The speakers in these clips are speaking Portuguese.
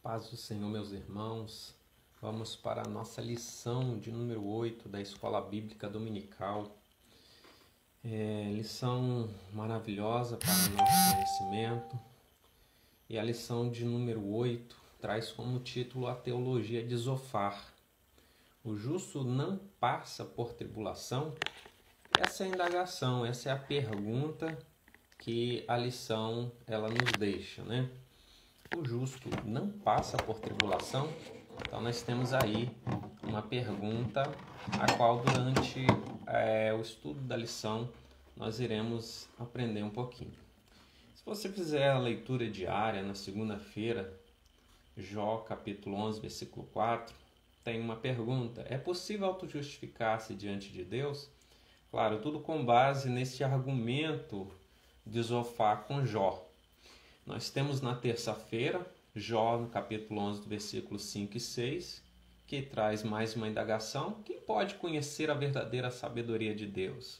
Paz do Senhor, meus irmãos. Vamos para a nossa lição de número 8 da Escola Bíblica Dominical. Lição maravilhosa para o nosso conhecimento. E a lição de número 8 traz como título a teologia de Zofar. O justo não passa por tribulação? Essa é a indagação, essa é a pergunta que a lição ela nos deixa, né? O justo não passa por tribulação? Então nós temos aí uma pergunta a qual durante o estudo da lição nós iremos aprender um pouquinho. Se você fizer a leitura diária na segunda-feira, Jó capítulo 11, versículo 4, tem uma pergunta: é possível autojustificar-se diante de Deus? Claro, tudo com base nesse argumento de Zofar com Jó. Nós temos na terça-feira, Jó, no capítulo 11, do versículo 5 e 6, que traz mais uma indagação: quem pode conhecer a verdadeira sabedoria de Deus?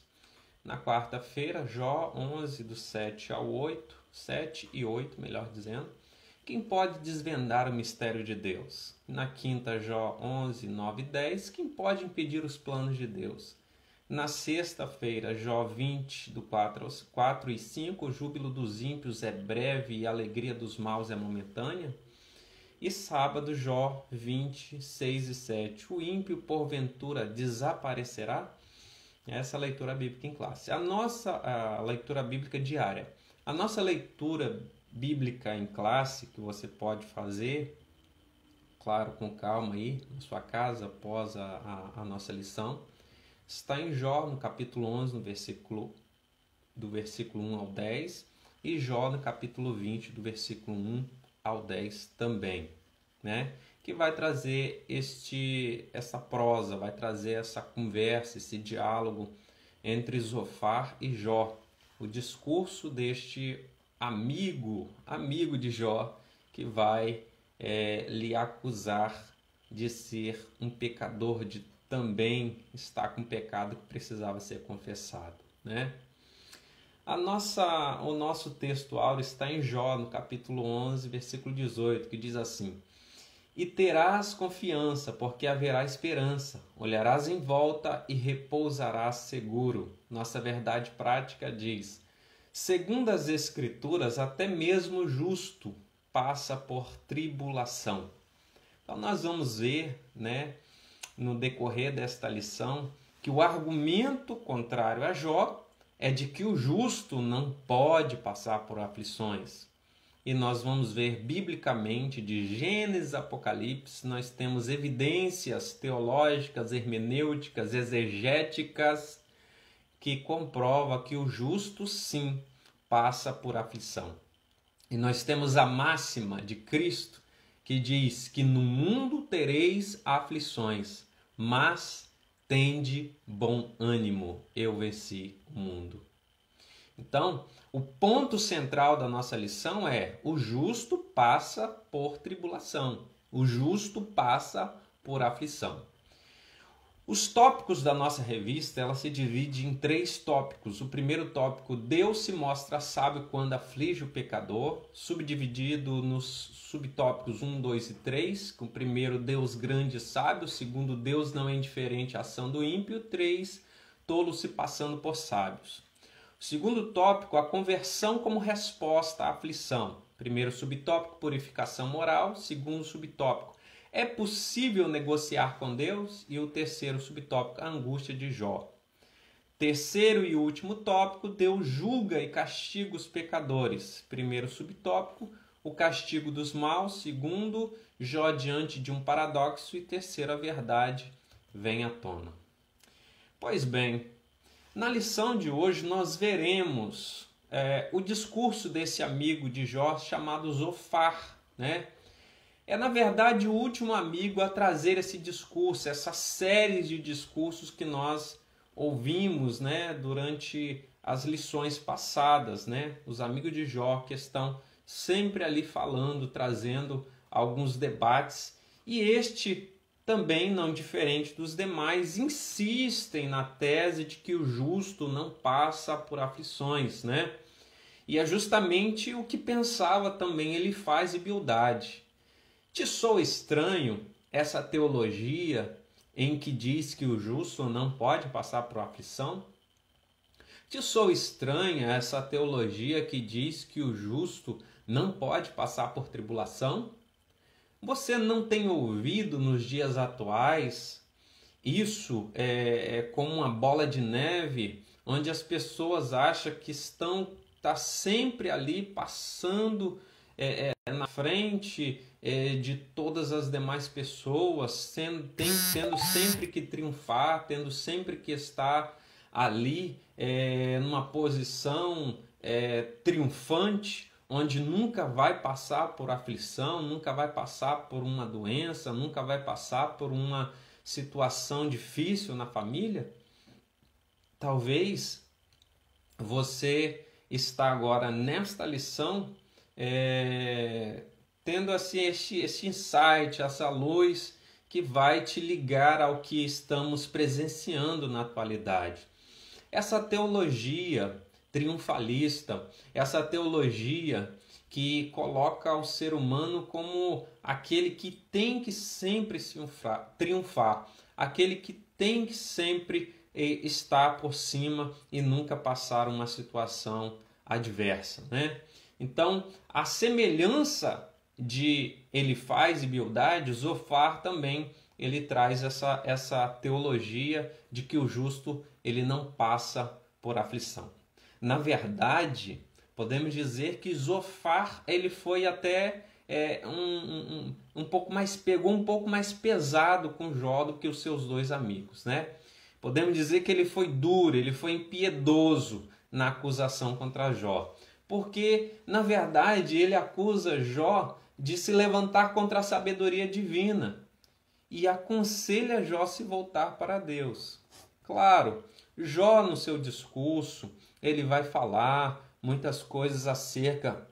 Na quarta-feira, Jó 11, do 7 ao 8, 7 e 8, melhor dizendo, quem pode desvendar o mistério de Deus? Na quinta, Jó 11, 9 e 10, quem pode impedir os planos de Deus? Na sexta-feira, Jó 20, do 4 e 5, o júbilo dos ímpios é breve e a alegria dos maus é momentânea. E sábado, Jó 20, 6 e 7, o ímpio porventura desaparecerá? Essa é a leitura bíblica em classe. A leitura bíblica diária. A nossa leitura bíblica em classe, que você pode fazer, claro, com calma aí, na sua casa, após a nossa lição, está em Jó, no capítulo 11, do versículo 1 ao 10, e Jó, no capítulo 20, do versículo 1 ao 10 também, né? Que vai trazer essa prosa, vai trazer essa conversa, esse diálogo entre Zofar e Jó, o discurso deste amigo de Jó, que vai lhe acusar de ser um pecador, de também está com pecado que precisava ser confessado, né? O nosso texto áureo está em Jó, no capítulo 11, versículo 18, que diz assim: e terás confiança, porque haverá esperança, olharás em volta e repousarás seguro. Nossa verdade prática diz: segundo as Escrituras, até mesmo o justo passa por tribulação. Então nós vamos ver, né, no decorrer desta lição, que o argumento contrário a Jó é de que o justo não pode passar por aflições. E nós vamos ver biblicamente, de Gênesis a Apocalipse, nós temos evidências teológicas, hermenêuticas, exegéticas, que comprova que o justo sim passa por aflição. E nós temos a máxima de Cristo, que diz que no mundo tereis aflições, mas tende bom ânimo, eu venci o mundo. Então, o ponto central da nossa lição é: o justo passa por tribulação, o justo passa por aflição. Os tópicos da nossa revista, ela se divide em 3 tópicos. O primeiro tópico: Deus se mostra sábio quando aflige o pecador, subdividido nos subtópicos 1, 2 e 3. Com o primeiro, Deus grande e sábio. O segundo, Deus não é indiferente à ação do ímpio. 3, tolos se passando por sábios. O segundo tópico: a conversão como resposta à aflição. Primeiro subtópico: purificação moral. Segundo subtópico: é possível negociar com Deus? E o terceiro subtópico: a angústia de Jó. Terceiro e último tópico: Deus julga e castiga os pecadores. Primeiro subtópico: o castigo dos maus. Segundo, Jó diante de um paradoxo. E terceiro, a verdade vem à tona. Pois bem, na lição de hoje nós veremos o discurso desse amigo de Jó chamado Zofar, né? É, na verdade, o último amigo a trazer esse discurso, essa série de discursos que nós ouvimos, né, durante as lições passadas, né? Os amigos de Jó que estão sempre ali falando, trazendo alguns debates. E este, também não diferente dos demais, insistem na tese de que o justo não passa por aflições, né? E é justamente o que pensava também Elifaz e Bildade, Te soa estranho essa teologia em que diz que o justo não pode passar por aflição? Te soa estranha essa teologia que diz que o justo não pode passar por tribulação? Você não tem ouvido nos dias atuais isso como uma bola de neve, onde as pessoas acham que tá sempre ali passando na frente de todas as demais pessoas, tendo sempre que triunfar, tendo sempre que estar ali numa posição triunfante, onde nunca vai passar por aflição, nunca vai passar por uma doença, nunca vai passar por uma situação difícil na família. Talvez você está agora nesta lição tendo assim este insight, essa luz que vai te ligar ao que estamos presenciando na atualidade. Essa teologia triunfalista, essa teologia que coloca o ser humano como aquele que tem que sempre triunfar, aquele que tem que sempre estar por cima e nunca passar uma situação adversa, né? Então, a semelhança de Elifaz e Bildade, Zofar também ele traz essa teologia de que o justo ele não passa por aflição. Na verdade, podemos dizer que Zofar ele foi até um pouco mais, pegou um pouco mais pesado com Jó do que os seus dois amigos, né? Podemos dizer que ele foi duro, ele foi impiedoso na acusação contra Jó, porque na verdade ele acusa Jó de se levantar contra a sabedoria divina e aconselha Jó a se voltar para Deus. Claro, Jó no seu discurso ele vai falar muitas coisas acerca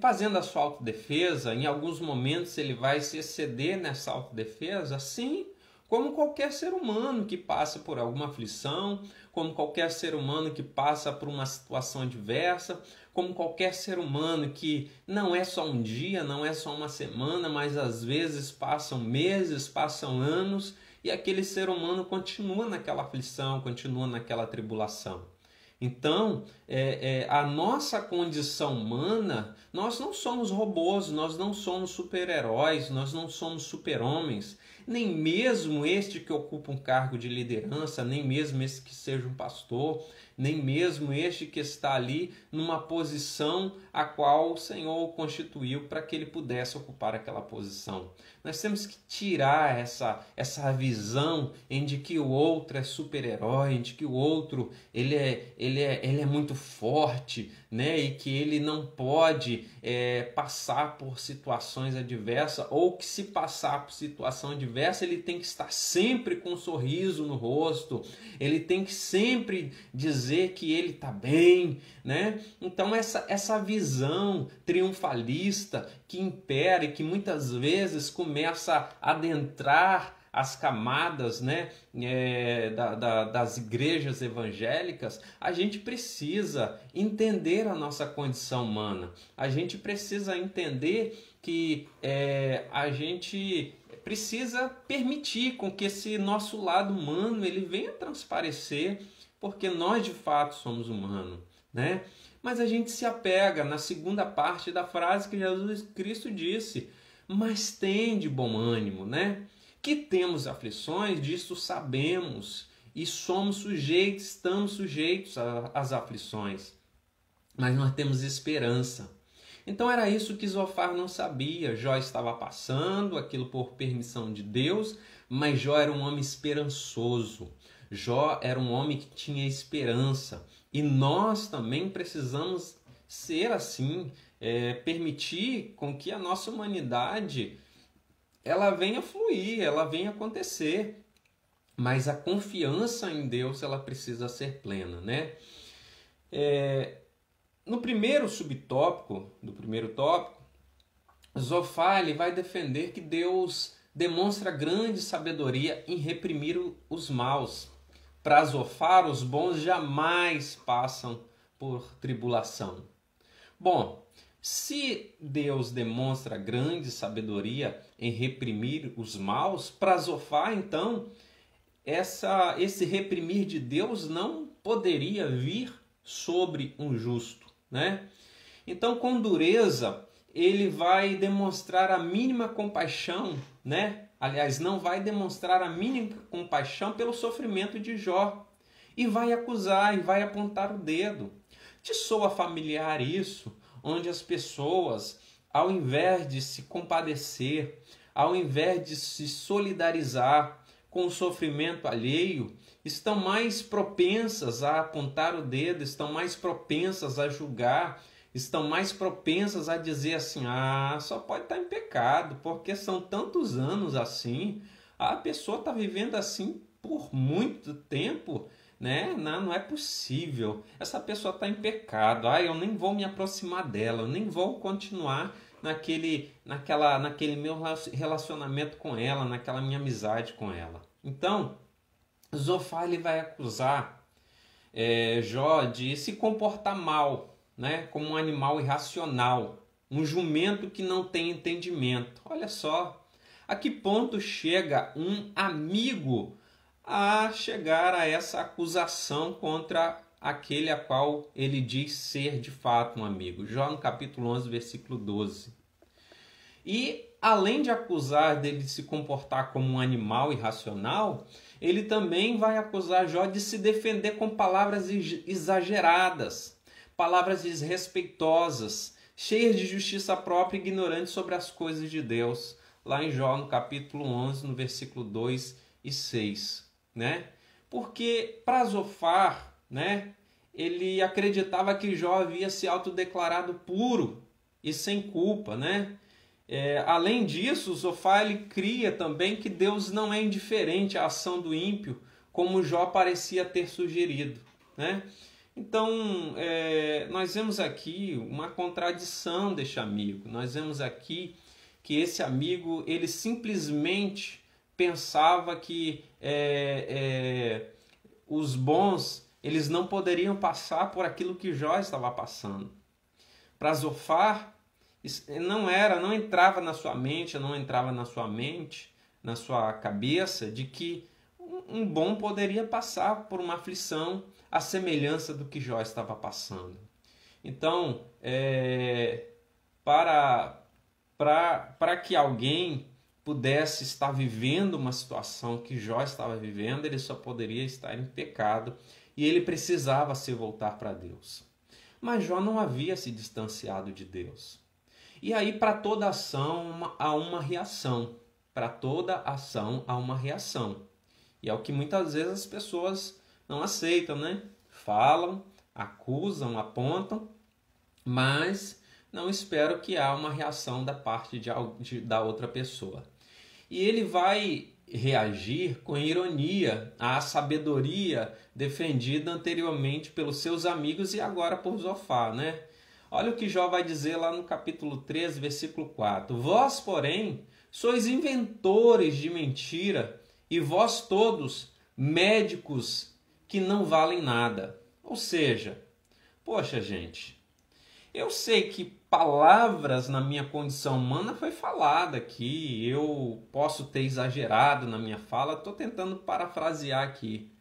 fazendo a sua autodefesa. Em alguns momentos ele vai se exceder nessa autodefesa, assim como qualquer ser humano que passa por alguma aflição, como qualquer ser humano que passa por uma situação adversa, como qualquer ser humano que não é só um dia, não é só uma semana, mas às vezes passam meses, passam anos, e aquele ser humano continua naquela aflição, continua naquela tribulação. Então, a nossa condição humana, nós não somos robôs, nós não somos super-heróis, nós não somos super-homens, nem mesmo este que ocupa um cargo de liderança, nem mesmo este que seja um pastor, nem mesmo este que está ali numa posição a qual o Senhor o constituiu para que ele pudesse ocupar aquela posição. Nós temos que tirar essa visão em de que o outro é super-herói, em de que o outro ele é muito forte, né? E que ele não pode passar por situações adversas, ou que se passar por situação adversa ele tem que estar sempre com um sorriso no rosto, ele tem que sempre dizer que ele está bem, né? Então essa visão triunfalista que impera e que muitas vezes começa a adentrar as camadas, né, das igrejas evangélicas, a gente precisa entender a nossa condição humana. A gente precisa entender que a gente precisa permitir com que esse nosso lado humano ele venha transparecer, porque nós de fato somos humanos, né? Mas a gente se apega na segunda parte da frase que Jesus Cristo disse: mas tende bom ânimo, né? Que temos aflições, disso sabemos, e estamos sujeitos às aflições, mas nós temos esperança. Então era isso que Zofar não sabia. Jó estava passando aquilo por permissão de Deus, mas Jó era um homem esperançoso. Jó era um homem que tinha esperança. E nós também precisamos ser assim, permitir com que a nossa humanidade ela venha fluir, ela venha acontecer. Mas a confiança em Deus ela precisa ser plena, né? No primeiro subtópico do primeiro tópico, Zofar ele vai defender que Deus demonstra grande sabedoria em reprimir os maus. Para Zofar, os bons jamais passam por tribulação. Bom, Se Deus demonstra grande sabedoria em reprimir os maus, para Zofar, então, esse reprimir de Deus não poderia vir sobre um justo, né? Então, com dureza, ele vai demonstrar a mínima compaixão, né? Aliás, não vai demonstrar a mínima compaixão pelo sofrimento de Jó. E vai acusar, e vai apontar o dedo. Te soa familiar isso? Onde as pessoas, ao invés de se compadecer, ao invés de se solidarizar com o sofrimento alheio, estão mais propensas a apontar o dedo, estão mais propensas a julgar, estão mais propensas a dizer assim, só pode estar em pecado, porque são tantos anos assim, a pessoa está vivendo assim por muito tempo, né? Não é possível, essa pessoa está em pecado, eu nem vou me aproximar dela, eu nem vou continuar naquele meu relacionamento com ela, naquela minha amizade com ela. Então, Zofar ele vai acusar Jó de se comportar mal, né? Como um animal irracional, um jumento que não tem entendimento. Olha só, a que ponto chega um amigo a chegar a essa acusação contra aquele a qual ele diz ser de fato um amigo. Jó no capítulo 11, versículo 12. E além de acusar dele de se comportar como um animal irracional, ele também vai acusar Jó de se defender com palavras exageradas, palavras desrespeitosas, cheias de justiça própria e ignorantes sobre as coisas de Deus. Lá em Jó, no capítulo 11, no versículo 2 e 6. Né? Porque para Zofar, né, ele acreditava que Jó havia se autodeclarado puro e sem culpa. Né? Além disso, Zofar ele cria também que Deus não é indiferente à ação do ímpio, como Jó parecia ter sugerido. Né? Então, nós vemos aqui uma contradição deste amigo. Nós vemos aqui que esse amigo ele simplesmente pensava que os bons eles não poderiam passar por aquilo que Jó estava passando. Para Zofar, não entrava na sua mente, na sua cabeça, de que um bom poderia passar por uma aflição à semelhança do que Jó estava passando. Então, para que alguém pudesse estar vivendo uma situação que Jó estava vivendo, ele só poderia estar em pecado e ele precisava se voltar para Deus. Mas Jó não havia se distanciado de Deus. E aí, para toda ação há uma reação. Para toda ação há uma reação. E é o que muitas vezes as pessoas não aceitam, né? Falam, acusam, apontam, mas não esperam que há uma reação da parte da outra pessoa. E ele vai reagir com ironia à sabedoria defendida anteriormente pelos seus amigos e agora por Zofar, né? Olha o que Jó vai dizer lá no capítulo 13, versículo 4. Vós, porém, sois inventores de mentira, e vós todos médicos que não valem nada. Ou seja, poxa gente, eu sei que palavras na minha condição humana foi falada aqui, eu posso ter exagerado na minha fala, estou tentando parafrasear aqui.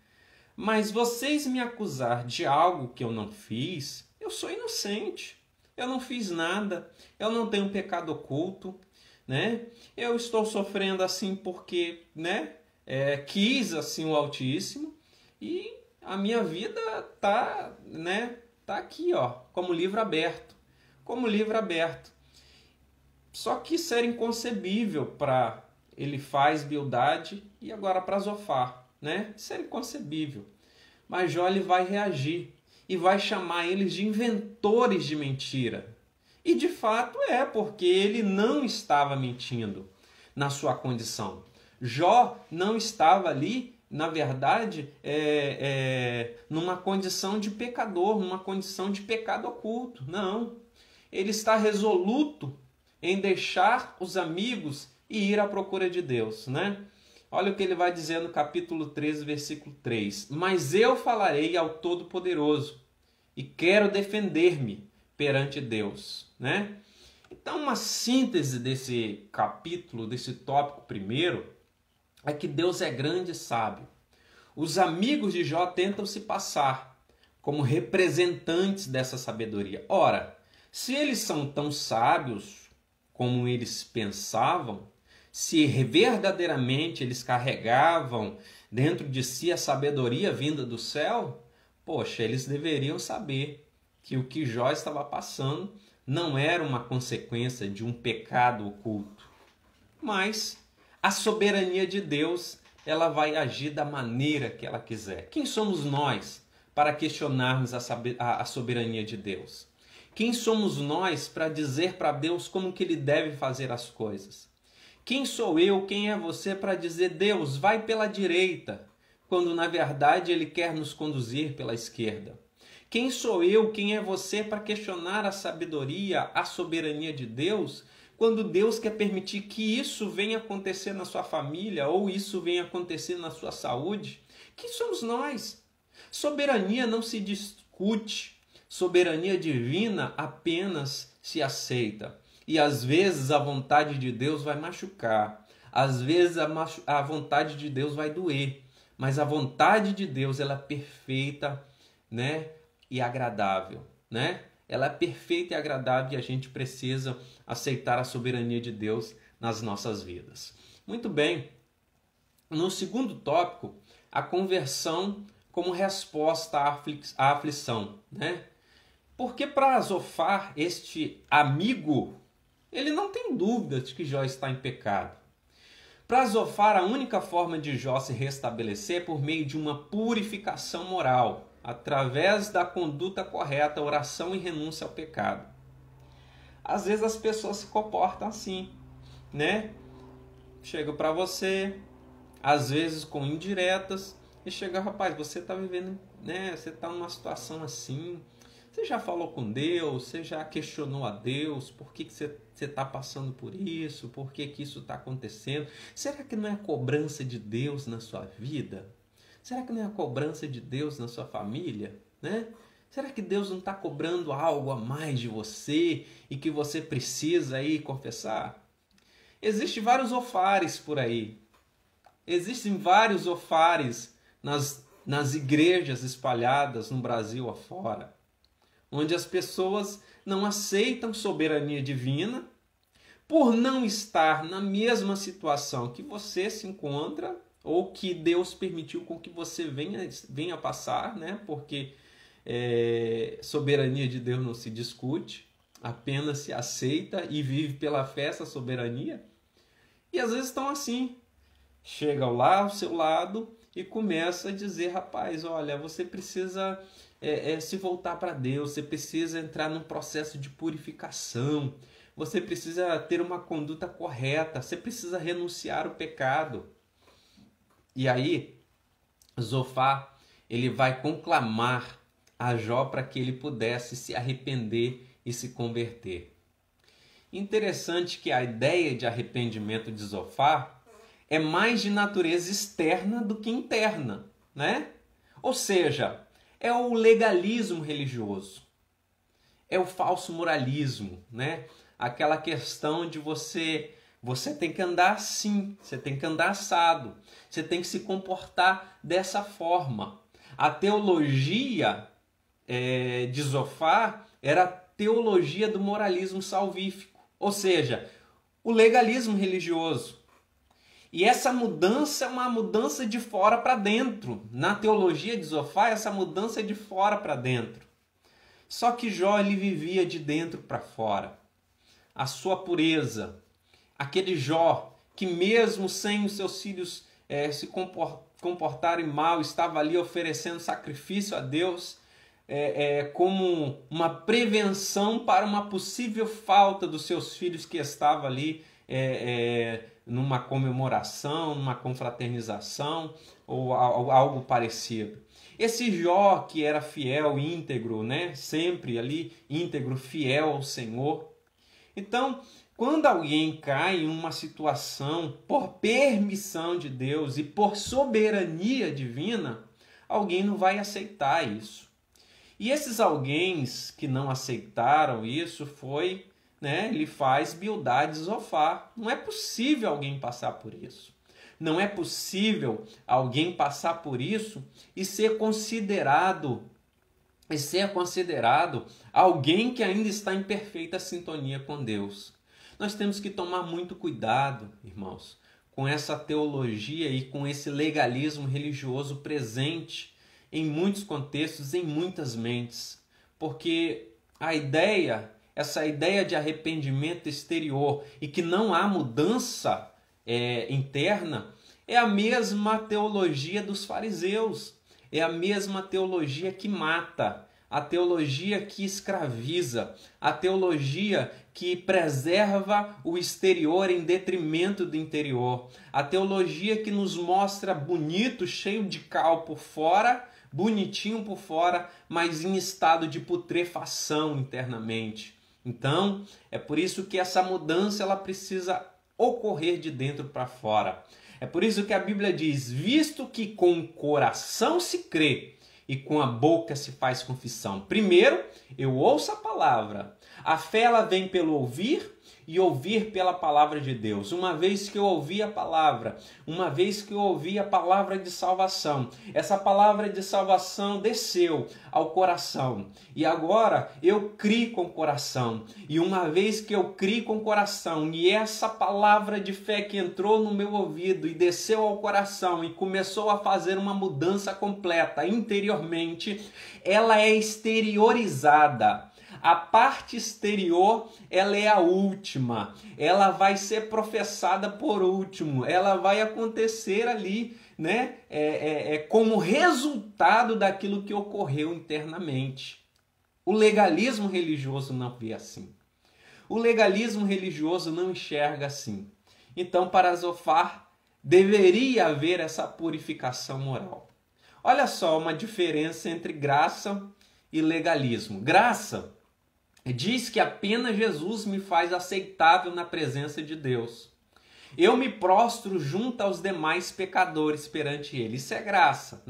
Mas vocês me acusar de algo que eu não fiz, eu sou inocente. Eu não fiz nada, eu não tenho pecado oculto, né? Eu estou sofrendo assim porque, né, quis assim o Altíssimo e a minha vida tá, né, tá aqui, ó, como livro aberto, Só que isso era inconcebível para Elifaz, Bildade e agora para Zofar, né? Isso era inconcebível. Mas Jó ele vai reagir e vai chamar eles de inventores de mentira. E de fato porque ele não estava mentindo na sua condição. Jó não estava ali, na verdade, numa condição de pecador, numa condição de pecado oculto. Não. Ele está resoluto em deixar os amigos e ir à procura de Deus, né? Olha o que ele vai dizer no capítulo 13, versículo 3. Mas eu falarei ao Todo-Poderoso e quero defender-me perante Deus, né? Então, uma síntese desse capítulo, desse tópico primeiro, é que Deus é grande e sábio. Os amigos de Jó tentam se passar como representantes dessa sabedoria. Ora, se eles são tão sábios como eles pensavam, se verdadeiramente eles carregavam dentro de si a sabedoria vinda do céu, poxa, eles deveriam saber que o que Jó estava passando não era uma consequência de um pecado oculto, mas a soberania de Deus, ela vai agir da maneira que ela quiser. Quem somos nós para questionarmos a soberania de Deus? Quem somos nós para dizer para Deus como que Ele deve fazer as coisas? Quem sou eu, quem é você para dizer, Deus, vai pela direita, quando na verdade Ele quer nos conduzir pela esquerda? Quem sou eu, quem é você para questionar a sabedoria, a soberania de Deus, quando Deus quer permitir que isso venha acontecer na sua família ou isso venha acontecer na sua saúde? Quem somos nós? Soberania não se discute, soberania divina apenas se aceita. E às vezes a vontade de Deus vai machucar, às vezes a vontade de Deus vai doer, mas a vontade de Deus ela é perfeita, né, e agradável, né? Ela é perfeita e agradável e a gente precisa aceitar a soberania de Deus nas nossas vidas. Muito bem, no segundo tópico, a conversão como resposta à aflição, né? Porque para Zofar, este amigo, ele não tem dúvida de que Jó está em pecado. Para Zofar, a única forma de Jó se restabelecer é por meio de uma purificação moral, através da conduta correta, oração e renúncia ao pecado. Às vezes as pessoas se comportam assim, né? Chega para você, às vezes com indiretas, e chega, rapaz, você está vivendo, né? Você está numa situação assim. Você já falou com Deus? Você já questionou a Deus? Por que você está passando por isso? Por que isso está acontecendo? Será que não é a cobrança de Deus na sua vida? Será que não é a cobrança de Deus na sua família? Né? Será que Deus não está cobrando algo a mais de você e que você precisa aí confessar? Existem vários Zofares por aí. Existem vários Zofares nas igrejas espalhadas no Brasil afora, onde as pessoas não aceitam soberania divina por não estar na mesma situação que você se encontra ou que Deus permitiu com que você venha passar, né? Porque soberania de Deus não se discute, apenas se aceita e vive pela fé essa soberania. E às vezes estão assim, chegam lá ao seu lado e começa a dizer, rapaz, olha, você precisa se voltar para Deus, você precisa entrar num processo de purificação, você precisa ter uma conduta correta, você precisa renunciar ao pecado. E aí, Zofar, ele vai conclamar a Jó para que ele pudesse se arrepender e se converter. Interessante que a ideia de arrependimento de Zofar é mais de natureza externa do que interna, né? Ou seja, é o legalismo religioso, é o falso moralismo, né? Aquela questão de você tem que andar assim, você tem que andar assado, você tem que se comportar dessa forma. A teologia de Zofar era a teologia do moralismo salvífico, ou seja, o legalismo religioso. E essa mudança é uma mudança de fora para dentro. Na teologia de Zofar, essa mudança é de fora para dentro. Só que Jó ele vivia de dentro para fora. A sua pureza, aquele Jó que mesmo sem os seus filhos se comportarem mal, estava ali oferecendo sacrifício a Deus como uma prevenção para uma possível falta dos seus filhos que estava ali numa comemoração, numa confraternização ou algo parecido. Esse Jó que era fiel, íntegro, né? Sempre ali íntegro, fiel ao Senhor. Então, quando alguém cai em uma situação por permissão de Deus e por soberania divina, alguém não vai aceitar isso. E esses alguém que não aceitaram isso foi, ele faz Bildade e Zofar. Não é possível alguém passar por isso. Não é possível alguém passar por isso e ser considerado alguém que ainda está em perfeita sintonia com Deus. Nós temos que tomar muito cuidado, irmãos, com essa teologia e com esse legalismo religioso presente em muitos contextos, em muitas mentes. Porque essa ideia de arrependimento exterior e que não há mudança interna, é a mesma teologia dos fariseus. É a mesma teologia que mata, a teologia que escraviza, a teologia que preserva o exterior em detrimento do interior, a teologia que nos mostra bonito, cheio de cal por fora, bonitinho por fora, mas em estado de putrefação internamente. Então, é por isso que essa mudança ela precisa ocorrer de dentro para fora. É por isso que a Bíblia diz, visto que com o coração se crê e com a boca se faz confissão. Primeiro, eu ouço a palavra. A fé ela vem pelo ouvir e ouvir pela palavra de Deus. Uma vez que eu ouvi a palavra, uma vez que eu ouvi a palavra de salvação, essa palavra de salvação desceu ao coração. E agora eu crio com o coração. E uma vez que eu crio com o coração e essa palavra de fé que entrou no meu ouvido e desceu ao coração e começou a fazer uma mudança completa interiormente, ela é exteriorizada. A parte exterior, ela é a última. Ela vai ser professada por último. Ela vai acontecer ali, como resultado daquilo que ocorreu internamente. O legalismo religioso não vê assim. O legalismo religioso não enxerga assim. Então, para Zofar, deveria haver essa purificação moral. Olha só uma diferença entre graça e legalismo. Graça diz que apenas Jesus me faz aceitável na presença de Deus. Eu me prostro junto aos demais pecadores perante Ele. Isso é graça,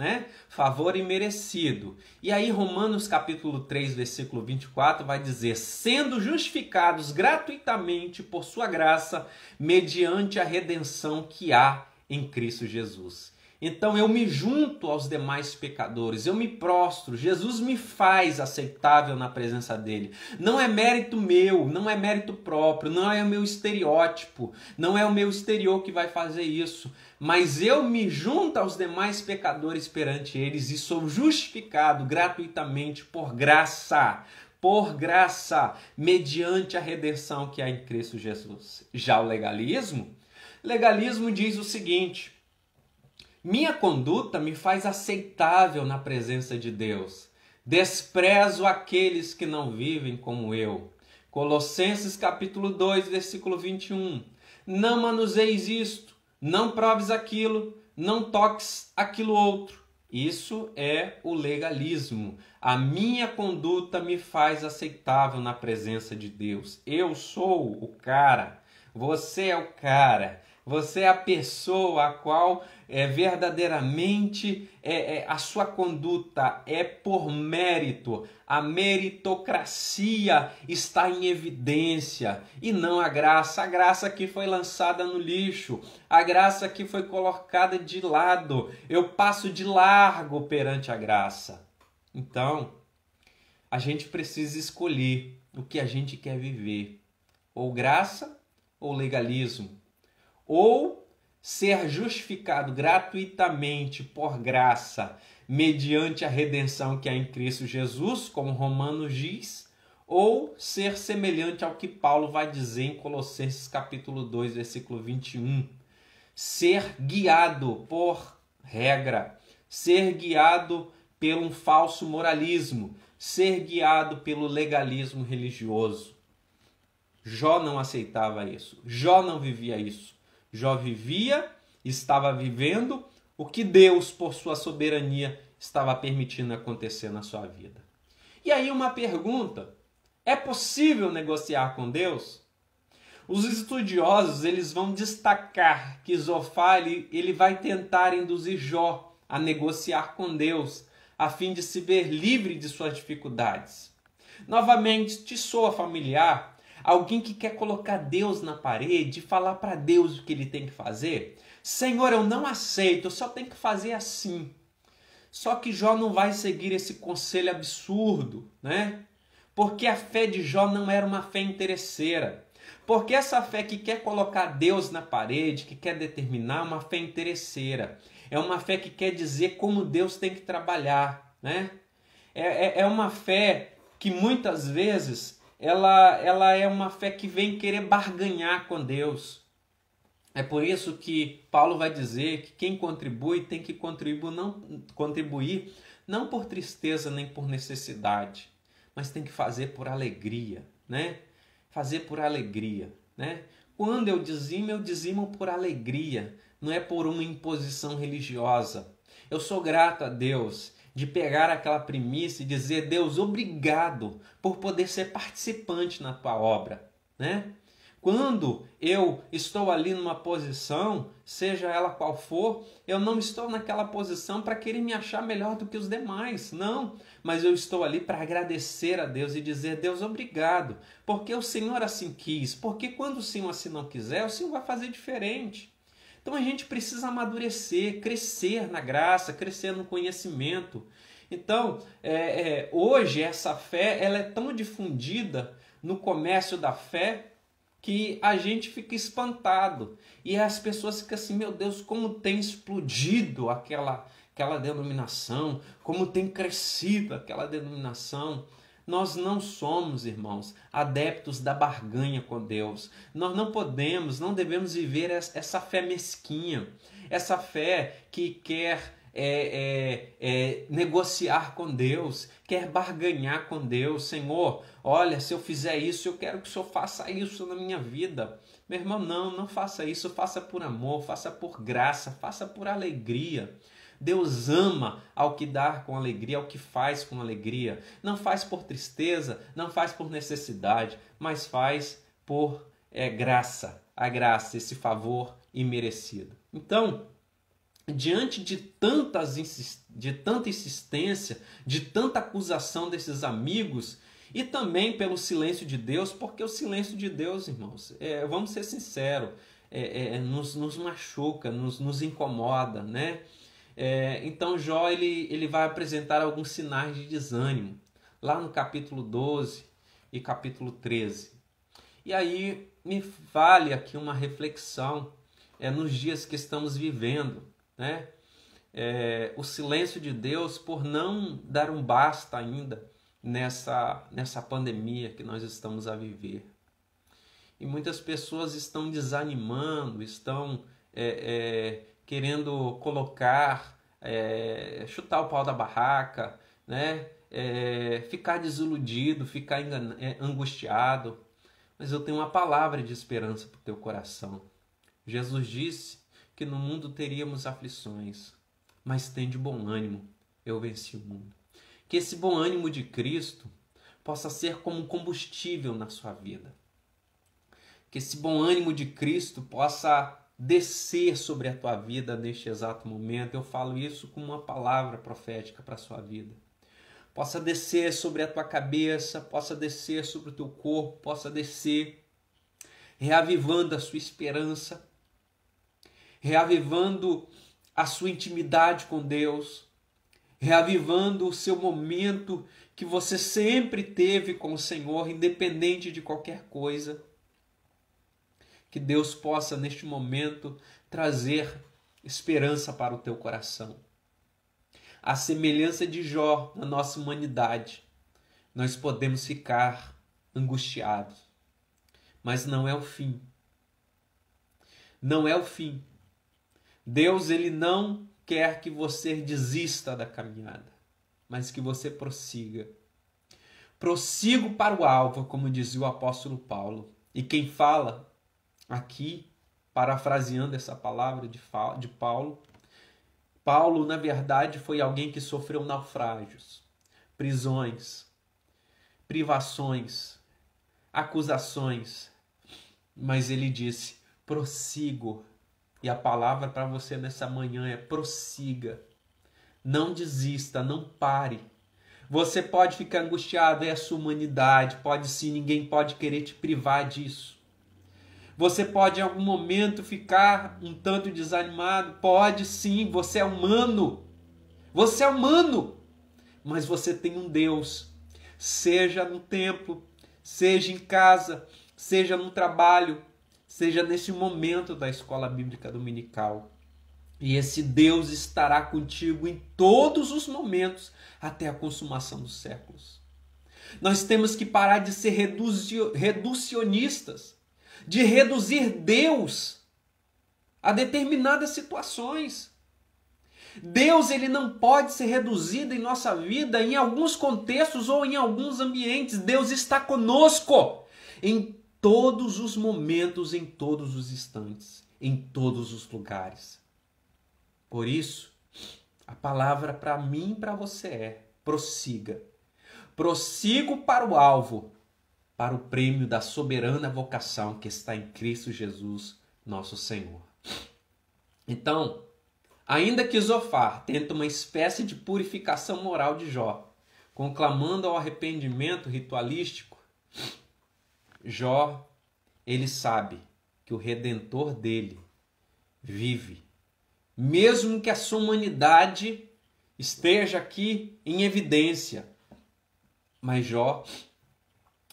Favor imerecido. E aí Romanos capítulo 3, versículo 24 vai dizer, sendo justificados gratuitamente por sua graça, mediante a redenção que há em Cristo Jesus. Então eu me junto aos demais pecadores, eu me prostro, Jesus me faz aceitável na presença dele. Não é mérito meu, não é mérito próprio, não é o meu estereótipo, não é o meu exterior que vai fazer isso, mas eu me junto aos demais pecadores perante eles e sou justificado gratuitamente por graça, mediante a redenção que há em Cristo Jesus. Já o legalismo diz o seguinte, minha conduta me faz aceitável na presença de Deus. Desprezo aqueles que não vivem como eu. Colossenses capítulo 2, versículo 21. Não manuseis isto, não proves aquilo, não toques aquilo outro. Isso é o legalismo. A minha conduta me faz aceitável na presença de Deus. Eu sou o cara, você é o cara. Você é a pessoa a qual verdadeiramente a sua conduta é por mérito. A meritocracia está em evidência e não a graça. A graça que foi lançada no lixo, a graça que foi colocada de lado. Eu passo de largo perante a graça. Então, a gente precisa escolher o que a gente quer viver. Ou graça ou legalismo. Ou ser justificado gratuitamente por graça, mediante a redenção que há em Cristo Jesus, como Romanos diz, ou ser semelhante ao que Paulo vai dizer em Colossenses capítulo 2, versículo 21. Ser guiado por regra, ser guiado por um falso moralismo, ser guiado pelo legalismo religioso. Jó não aceitava isso, Jó não vivia isso. Jó vivia, estava vivendo o que Deus, por sua soberania, estava permitindo acontecer na sua vida. E aí uma pergunta, é possível negociar com Deus? Os estudiosos eles vão destacar que Zofar ele vai tentar induzir Jó a negociar com Deus, a fim de se ver livre de suas dificuldades. Novamente, te soa familiar alguém que quer colocar Deus na parede e falar para Deus o que ele tem que fazer? Senhor, eu não aceito, eu só tenho que fazer assim. Só que Jó não vai seguir esse conselho absurdo, né? Porque a fé de Jó não era uma fé interesseira. Porque essa fé que quer colocar Deus na parede, que quer determinar, é uma fé interesseira. É uma fé que quer dizer como Deus tem que trabalhar, né? É uma fé que muitas vezes ela é uma fé que vem querer barganhar com Deus. É por isso que Paulo vai dizer que quem contribui tem que contribuir não por tristeza nem por necessidade, mas tem que fazer por alegria, né? Fazer por alegria, né? Quando eu dizimo por alegria, não é por uma imposição religiosa. Eu sou grato a Deus de pegar aquela primícia e dizer: Deus, obrigado por poder ser participante na tua obra, né? Quando eu estou ali numa posição, seja ela qual for, eu não estou naquela posição para querer me achar melhor do que os demais, não. Mas eu estou ali para agradecer a Deus e dizer: Deus, obrigado, porque o Senhor assim quis, porque quando o Senhor assim não quiser, o Senhor vai fazer diferente. Então a gente precisa amadurecer, crescer na graça, crescer no conhecimento. Então, hoje essa fé ela é tão difundida no comércio da fé, que a gente fica espantado. E as pessoas ficam assim: meu Deus, como tem explodido aquela denominação, como tem crescido aquela denominação. Nós não somos, irmãos, adeptos da barganha com Deus. Nós não podemos, não devemos viver essa fé mesquinha, essa fé que quer negociar com Deus, quer barganhar com Deus. Senhor, olha, se eu fizer isso, eu quero que o Senhor faça isso na minha vida. Meu irmão, não faça isso, faça por amor, faça por graça, faça por alegria. Deus ama ao que dá com alegria, ao que faz com alegria. Não faz por tristeza, não faz por necessidade, mas faz por graça, a graça, esse favor imerecido. Então, diante de tanta insistência, de tanta acusação desses amigos, e também pelo silêncio de Deus, porque o silêncio de Deus, irmãos, vamos ser sinceros, nos machuca, nos incomoda, né? Então Jó ele vai apresentar alguns sinais de desânimo, lá no capítulo 12 e capítulo 13. E aí me vale aqui uma reflexão nos dias que estamos vivendo, né? O silêncio de Deus por não dar um basta ainda nessa pandemia que nós estamos a viver. E muitas pessoas estão desanimando, estão querendo colocar, chutar o pau da barraca, né? Ficar desiludido, ficar angustiado. Mas eu tenho uma palavra de esperança para o teu coração. Jesus disse que no mundo teríamos aflições, mas tem de bom ânimo, eu venci o mundo. Que esse bom ânimo de Cristo possa ser como um combustível na sua vida. Que esse bom ânimo de Cristo possa descer sobre a tua vida neste exato momento. Eu falo isso como uma palavra profética para a sua vida. Possa descer sobre a tua cabeça, possa descer sobre o teu corpo, possa descer, reavivando a sua esperança, reavivando a sua intimidade com Deus, reavivando o seu momento que você sempre teve com o Senhor, independente de qualquer coisa. Que Deus possa, neste momento, trazer esperança para o teu coração. À semelhança de Jó, na nossa humanidade, nós podemos ficar angustiados, mas não é o fim. Não é o fim. Deus, ele não quer que você desista da caminhada, mas que você prossiga. Prossigo para o alvo, como dizia o apóstolo Paulo. E quem fala aqui, parafraseando essa palavra de Paulo, Paulo, na verdade, foi alguém que sofreu naufrágios, prisões, privações, acusações, mas ele disse: prossigo. E a palavra para você nessa manhã é: prossiga. Não desista, não pare. Você pode ficar angustiado, é a sua humanidade, pode sim, ninguém pode querer te privar disso. Você pode em algum momento ficar um tanto desanimado, pode sim, você é humano. Você é humano, mas você tem um Deus. Seja no templo, seja em casa, seja no trabalho, seja nesse momento da escola bíblica dominical. E esse Deus estará contigo em todos os momentos, até a consumação dos séculos. Nós temos que parar de ser reducionistas, de reduzir Deus a determinadas situações. Deus, ele não pode ser reduzido em nossa vida em alguns contextos ou em alguns ambientes. Deus está conosco em todos os momentos, em todos os instantes, em todos os lugares. Por isso, a palavra para mim e para você é: prossiga. Prossigo para o alvo, para o prêmio da soberana vocação que está em Cristo Jesus, nosso Senhor. Então, ainda que Zofar tenta uma espécie de purificação moral de Jó, conclamando ao arrependimento ritualístico, Jó, ele sabe que o Redentor dele vive. Mesmo que a sua humanidade esteja aqui em evidência. Mas Jó,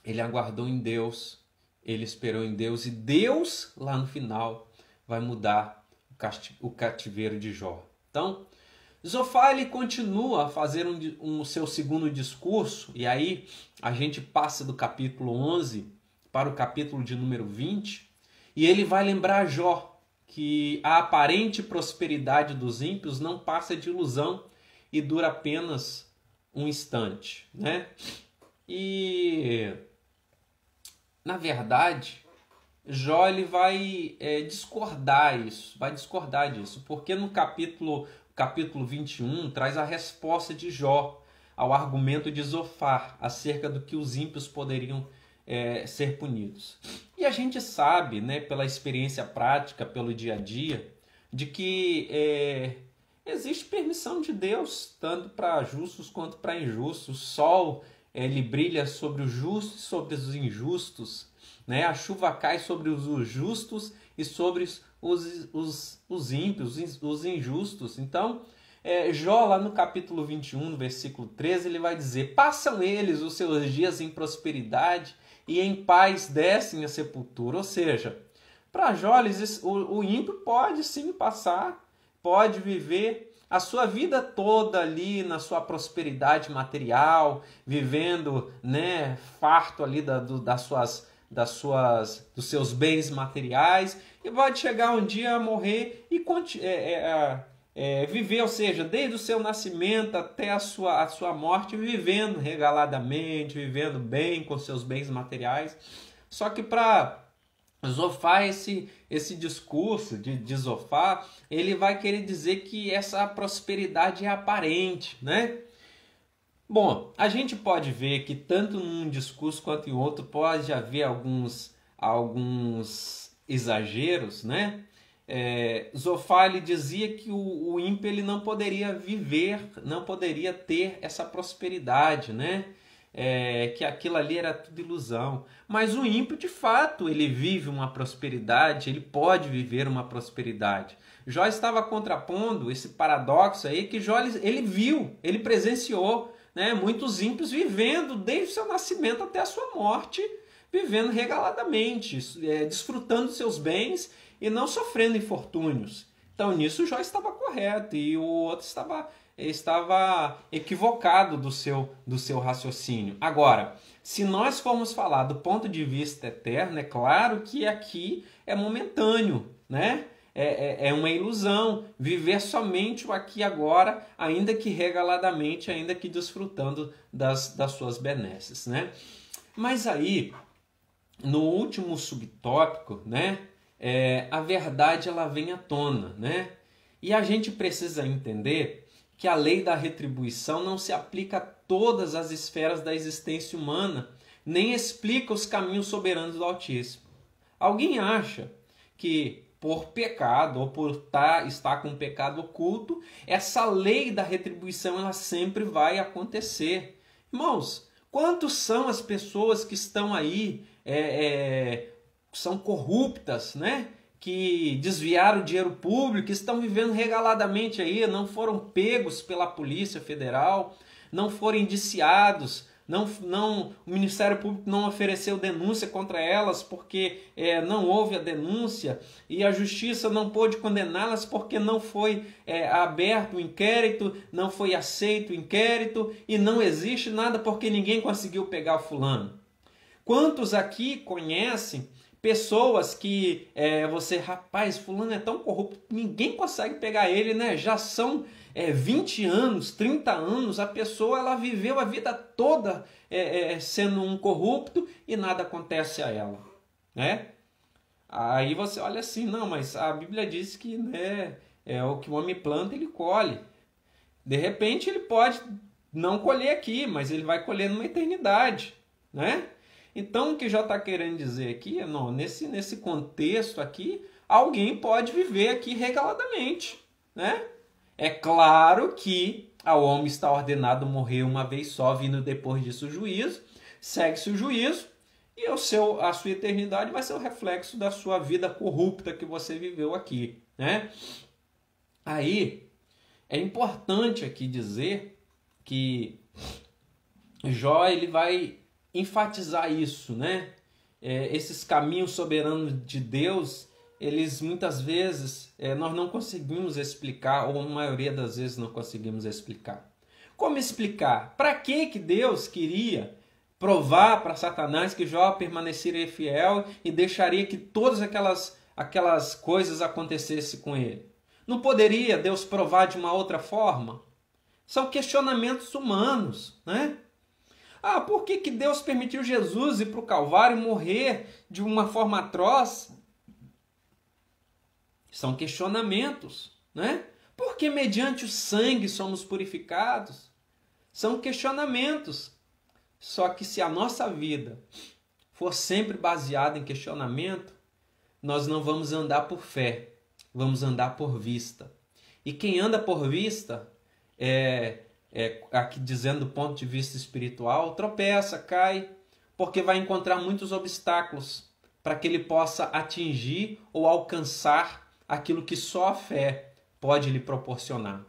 ele aguardou em Deus, ele esperou em Deus, e Deus, lá no final, vai mudar o cativeiro de Jó. Então, Zofar, ele continua a fazer o seu segundo discurso, e aí a gente passa do capítulo 11 para o capítulo de número 20, e ele vai lembrar Jó que a aparente prosperidade dos ímpios não passa de ilusão e dura apenas um instante, né? E, na verdade, Jó ele vai discordar disso, porque no capítulo 21 traz a resposta de Jó ao argumento de Zofar acerca do que os ímpios poderiam ser punidos. E a gente sabe, né, pela experiência prática, pelo dia a dia, de que existe permissão de Deus, tanto para justos quanto para injustos. O sol ele brilha sobre os justos e sobre os injustos, né? A chuva cai sobre os justos e sobre os ímpios, os injustos. Então, Jó, lá no capítulo 21, no versículo 13, ele vai dizer: passam eles os seus dias em prosperidade e em paz descem a sepultura. Ou seja, para Jó, o ímpio pode sim passar, pode viver a sua vida toda ali na sua prosperidade material, vivendo, né, farto ali dos seus bens materiais, e pode chegar um dia a morrer e viver, ou seja, desde o seu nascimento até a sua morte, vivendo regaladamente, vivendo bem com seus bens materiais. Só que para Zofar, esse discurso de Zofar, ele vai querer dizer que essa prosperidade é aparente, né? Bom, a gente pode ver que tanto num discurso quanto em outro pode haver alguns exageros, né? Zofar ele dizia que o ímpio ele não poderia viver, não poderia ter essa prosperidade, né? Que aquilo ali era tudo ilusão. Mas o ímpio, de fato, ele vive uma prosperidade, ele pode viver uma prosperidade. Jó estava contrapondo esse paradoxo aí que Jó ele viu, ele presenciou, né? Muitos ímpios vivendo desde o seu nascimento até a sua morte, vivendo regaladamente, desfrutando seus bens e não sofrendo infortúnios. Então nisso Jó estava correto e o outro estava equivocado do seu raciocínio. Agora, se nós formos falar do ponto de vista eterno, é claro que aqui é momentâneo, né? É uma ilusão viver somente o aqui e agora, ainda que regaladamente, ainda que desfrutando das suas benesses, né? Mas aí, no último subtópico, né? A verdade ela vem à tona, né? E a gente precisa entender que a lei da retribuição não se aplica a todas as esferas da existência humana, nem explica os caminhos soberanos do Altíssimo. Alguém acha que por pecado ou por estar com pecado oculto, essa lei da retribuição ela sempre vai acontecer. Irmãos, quantos são as pessoas que estão aí, são corruptas, né? Que desviaram o dinheiro público, que estão vivendo regaladamente aí, não foram pegos pela Polícia Federal, não foram indiciados, o Ministério Público não ofereceu denúncia contra elas porque não houve a denúncia, e a Justiça não pôde condená-las porque não foi aberto o inquérito, não foi aceito o inquérito, e não existe nada porque ninguém conseguiu pegar o fulano. Quantos aqui conhecem pessoas que rapaz, fulano é tão corrupto, ninguém consegue pegar ele, né? Já são 20 anos, 30 anos, a pessoa ela viveu a vida toda sendo um corrupto e nada acontece a ela, né? Aí você olha assim, não, mas a Bíblia diz que, né, o que o homem planta, ele colhe. De repente ele pode não colher aqui, mas ele vai colher numa eternidade, né? Então, o que já está querendo dizer aqui, não, nesse contexto aqui, alguém pode viver aqui regaladamente, né? É claro que ao homem está ordenado morrer uma vez só, vindo depois disso o juízo, segue-se o juízo, e a sua eternidade vai ser o reflexo da sua vida corrupta que você viveu aqui, né? Aí, é importante aqui dizer que Jó, ele vai enfatizar isso, né? Esses caminhos soberanos de Deus, eles muitas vezes nós não conseguimos explicar, ou a maioria das vezes não conseguimos explicar. Como explicar? Para que Deus queria provar para Satanás que Jó permaneceria fiel e deixaria que todas aquelas coisas acontecessem com ele? Não poderia Deus provar de uma outra forma? São questionamentos humanos, né? Por que Deus permitiu Jesus ir para o Calvário e morrer de uma forma atroz? São questionamentos, né? Por que mediante o sangue somos purificados? São questionamentos. Só que se a nossa vida for sempre baseada em questionamento, nós não vamos andar por fé, vamos andar por vista. E quem anda por vista aqui dizendo do ponto de vista espiritual, tropeça, cai, porque vai encontrar muitos obstáculos para que ele possa atingir ou alcançar aquilo que só a fé pode lhe proporcionar.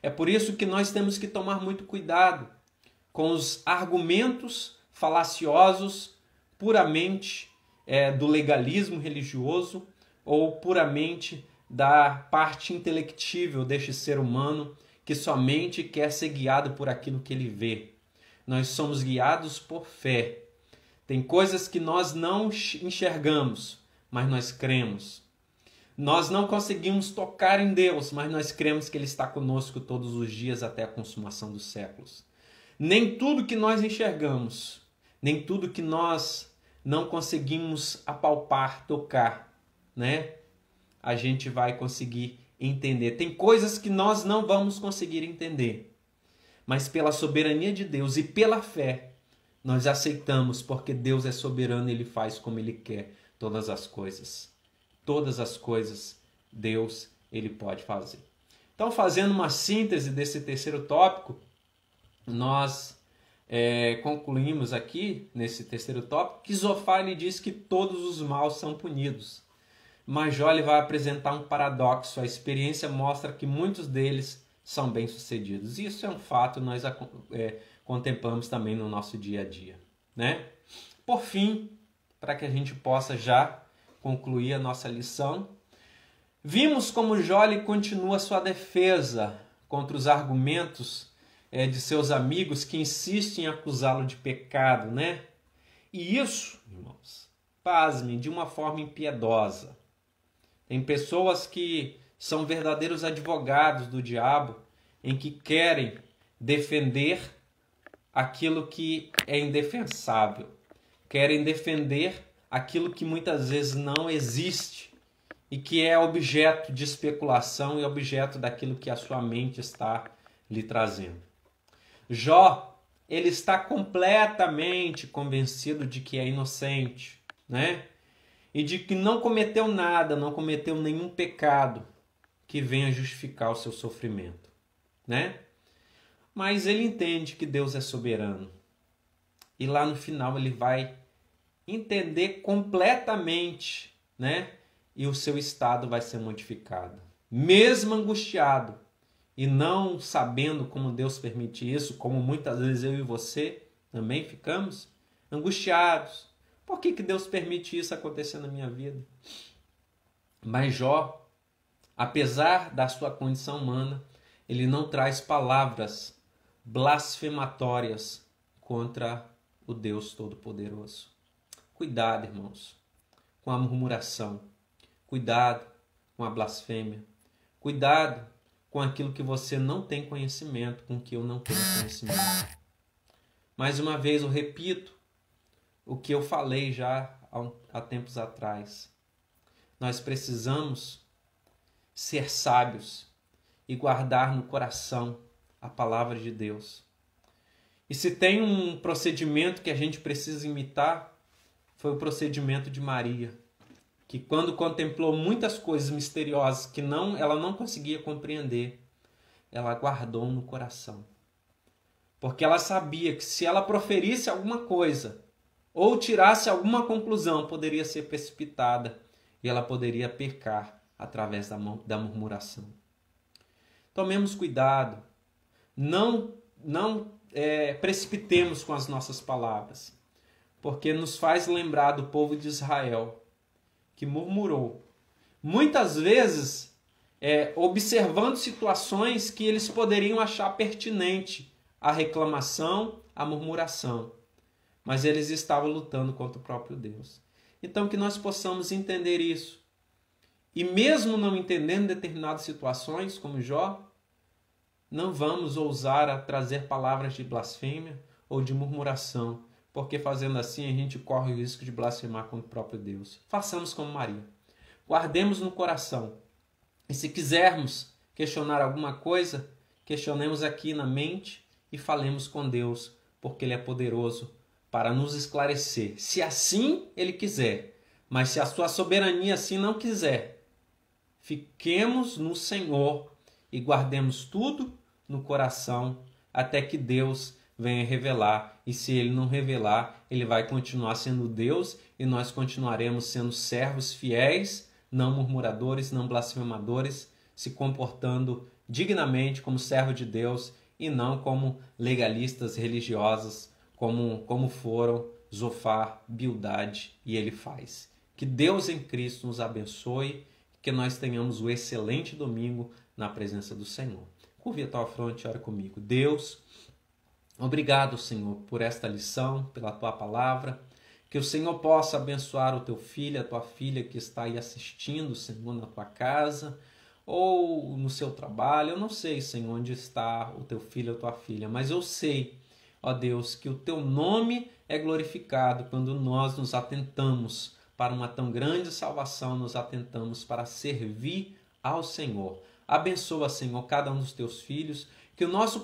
É por isso que nós temos que tomar muito cuidado com os argumentos falaciosos puramente do legalismo religioso ou puramente da parte intelectível deste ser humano que somente quer ser guiado por aquilo que ele vê. Nós somos guiados por fé. Tem coisas que nós não enxergamos, mas nós cremos. Nós não conseguimos tocar em Deus, mas nós cremos que Ele está conosco todos os dias até a consumação dos séculos. Nem tudo que nós enxergamos, nem tudo que nós não conseguimos apalpar, tocar, né? A gente vai conseguir entender. Tem coisas que nós não vamos conseguir entender, mas pela soberania de Deus e pela fé, nós aceitamos, porque Deus é soberano e Ele faz como Ele quer todas as coisas. Todas as coisas Deus, Ele pode fazer. Então, fazendo uma síntese desse terceiro tópico, nós concluímos aqui, nesse terceiro tópico, que Zofar ele diz que todos os maus são punidos. Mas Jó ele vai apresentar um paradoxo. A experiência mostra que muitos deles são bem-sucedidos. Isso é um fato, nós contemplamos também no nosso dia a dia, né? Por fim, para que a gente possa já concluir a nossa lição, vimos como Jó ele continua sua defesa contra os argumentos de seus amigos que insistem em acusá-lo de pecado, né? E isso, irmãos, pasmem, de uma forma impiedosa. Tem pessoas que são verdadeiros advogados do diabo, em que querem defender aquilo que é indefensável. Querem defender aquilo que muitas vezes não existe e que é objeto de especulação e objeto daquilo que a sua mente está lhe trazendo. Jó, ele está completamente convencido de que é inocente, né? e de que não cometeu nada, não cometeu nenhum pecado que venha justificar o seu sofrimento, né? Mas ele entende que Deus é soberano. E lá no final ele vai entender completamente, né? E o seu estado vai ser modificado. Mesmo angustiado e não sabendo como Deus permite isso, como muitas vezes eu e você também ficamos angustiados. Por que Deus permite isso acontecer na minha vida? Mas Jó, apesar da sua condição humana, ele não traz palavras blasfematórias contra o Deus Todo-Poderoso. Cuidado, irmãos, com a murmuração. Cuidado com a blasfêmia. Cuidado com aquilo que você não tem conhecimento, com que eu não tenho conhecimento. Mais uma vez eu repito o que eu falei já há tempos atrás. Nós precisamos ser sábios e guardar no coração a palavra de Deus. E se tem um procedimento que a gente precisa imitar, foi o procedimento de Maria, que quando contemplou muitas coisas misteriosas que ela não conseguia compreender, ela guardou no coração. Porque ela sabia que se ela proferisse alguma coisa ou tirasse alguma conclusão, poderia ser precipitada e ela poderia pecar através da murmuração. Tomemos cuidado, não precipitemos com as nossas palavras, porque nos faz lembrar do povo de Israel, que murmurou. Muitas vezes, observando situações que eles poderiam achar pertinente a reclamação, a murmuração. Mas eles estavam lutando contra o próprio Deus. Então, que nós possamos entender isso. E mesmo não entendendo determinadas situações, como Jó, não vamos ousar a trazer palavras de blasfêmia ou de murmuração, porque fazendo assim a gente corre o risco de blasfemar contra o próprio Deus. Façamos como Maria. Guardemos no coração. E se quisermos questionar alguma coisa, questionemos aqui na mente e falemos com Deus, porque Ele é poderoso para nos esclarecer, se assim Ele quiser. Mas se a sua soberania assim não quiser, fiquemos no Senhor e guardemos tudo no coração até que Deus venha revelar. E se Ele não revelar, Ele vai continuar sendo Deus e nós continuaremos sendo servos fiéis, não murmuradores, não blasfemadores, se comportando dignamente como servo de Deus e não como legalistas religiosos, como foram Zofar, Bildade e Elifaz. Que Deus em Cristo nos abençoe, que nós tenhamos um excelente domingo na presença do Senhor. Curve a tua fronte e ora comigo. Deus, obrigado, Senhor, por esta lição, pela tua palavra. Que o Senhor possa abençoar o teu filho, a tua filha que está aí assistindo, Senhor, na tua casa ou no seu trabalho. Eu não sei, Senhor, onde está o teu filho ou a tua filha, mas eu sei, ó Deus, que o teu nome é glorificado quando nós nos atentamos para uma tão grande salvação, nos atentamos para servir ao Senhor. Abençoa, Senhor, cada um dos teus filhos, que o nosso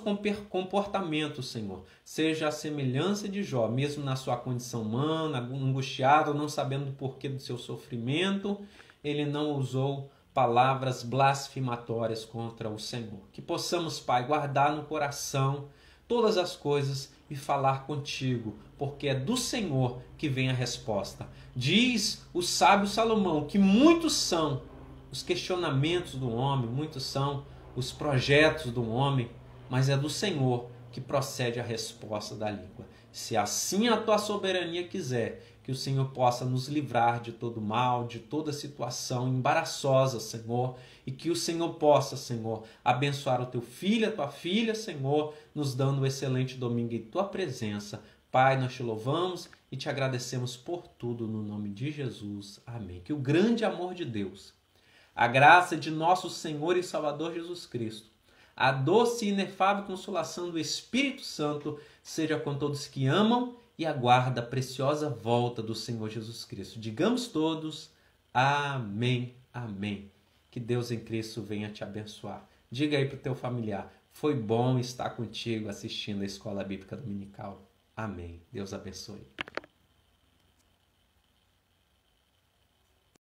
comportamento, Senhor, seja a semelhança de Jó, mesmo na sua condição humana, angustiado, não sabendo o porquê do seu sofrimento, ele não usou palavras blasfematórias contra o Senhor. Que possamos, Pai, guardar no coração todas as coisas e falar contigo, porque é do Senhor que vem a resposta. Diz o sábio Salomão que muitos são os questionamentos do homem, muitos são os projetos do homem, mas é do Senhor que procede a resposta da língua. Se assim a tua soberania quiser, que o Senhor possa nos livrar de todo mal, de toda situação embaraçosa, Senhor, e que o Senhor possa, Senhor, abençoar o teu filho, a tua filha, Senhor, nos dando um excelente domingo em tua presença. Pai, nós te louvamos e te agradecemos por tudo no nome de Jesus. Amém. Que o grande amor de Deus, a graça de nosso Senhor e Salvador Jesus Cristo, a doce e inefável consolação do Espírito Santo seja com todos que amam e aguardam a preciosa volta do Senhor Jesus Cristo. Digamos todos, amém, amém. Que Deus em Cristo venha te abençoar. Diga aí para o teu familiar, foi bom estar contigo assistindo a Escola Bíblica Dominical. Amém. Deus abençoe.